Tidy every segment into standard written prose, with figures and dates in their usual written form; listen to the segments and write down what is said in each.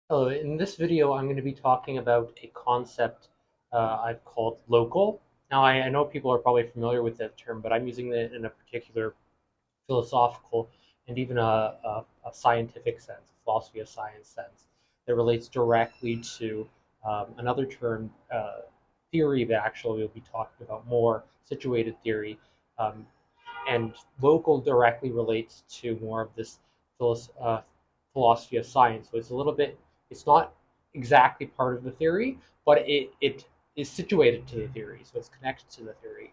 Hello, in this video, I'm going to be talking about a concept I've called local. Now, I know people are probably familiar with that term, but I'm using it in a particular philosophical and even a scientific sense, a philosophy of science sense, that relates directly to another term, theory that actually we'll be talking about more, situated theory. Um, and local directly relates to more of this philosophy of science. So it's a little bit, it's not exactly part of the theory, but it is situated to the theory, so it's connected to the theory.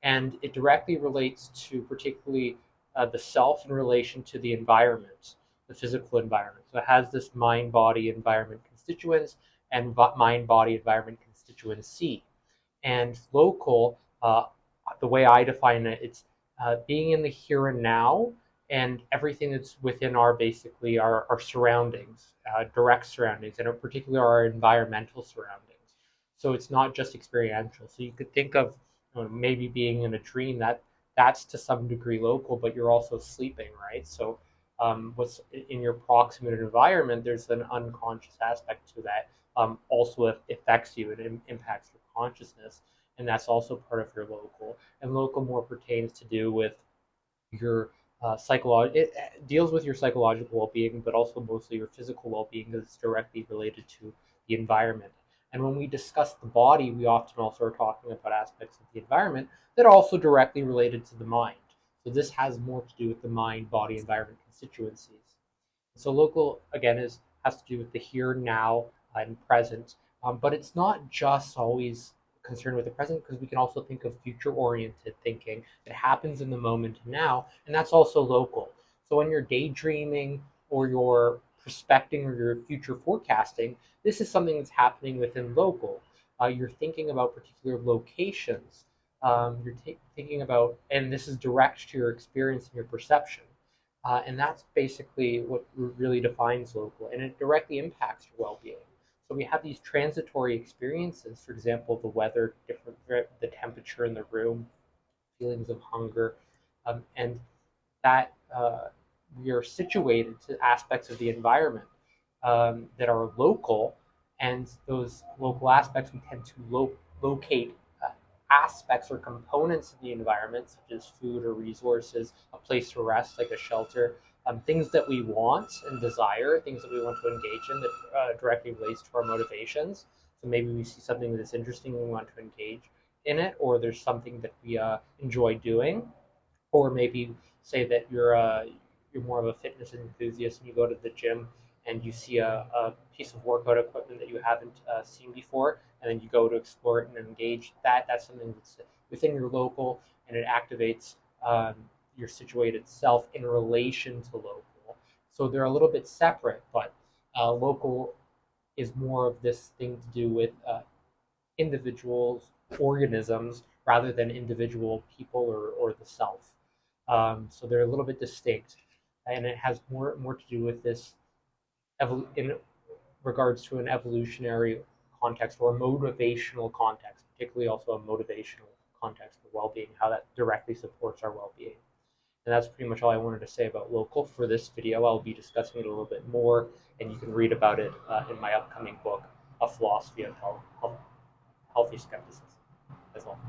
And it directly relates to particularly the self in relation to the environment, the physical environment. So it has this mind body environment constituents and mind body environment constituency. And local, the way I define it, it's being in the here and now and everything that's within our basically our surroundings, direct surroundings, and in particular our environmental surroundings. So it's not just experiential. So you could think of maybe being in a dream that's to some degree local, but you're also sleeping, right? So what's in your proximate environment, there's an unconscious aspect to that also affects you and impacts your consciousness, and that's also part of your local. And local more pertains to do with your psychological. It deals with your psychological well-being, but also mostly your physical well-being because it's directly related to the environment. And when we discuss the body, we often also are talking about aspects of the environment that are also directly related to the mind. So this has more to do with the mind, body, environment constituencies. So local again is has to do with the here, now, and present. But it's not just always concerned with the present because we can also think of future-oriented thinking that happens in the moment now, and that's also local. So when you're daydreaming or you're prospecting or you're future forecasting, this is something that's happening within local. You're thinking about particular locations. You're thinking about, and this is direct to your experience and your perception. And that's basically what really defines local, and it directly impacts your well-being. So we have these transitory experiences, for example, the weather, different, the temperature in the room, feelings of hunger, and that we are situated to aspects of the environment that are local, and those local aspects we tend to locate aspects or components of the environment, such as food or resources, a place to rest, like a shelter, things that we want and desire, things that we want to engage in that directly relates to our motivations. So maybe we see something that's interesting and we want to engage in it, or there's something that we enjoy doing, or maybe say that you're more of a fitness enthusiast and you go to the gym and you see a piece of workout equipment that you haven't seen before, and then you go to explore it and engage that's something that's within your local, and it activates your situated self in relation to local. So they're a little bit separate, but local is more of this thing to do with individuals, organisms, rather than individual people or the self. So they're a little bit distinct, and it has more to do with this in regards to an evolutionary context or a motivational context, particularly also a motivational context of well-being, how that directly supports our well-being. And that's pretty much all I wanted to say about local for this video. I'll be discussing it a little bit more, and you can read about it in my upcoming book, A Philosophy of Healthy Skepticism, as well.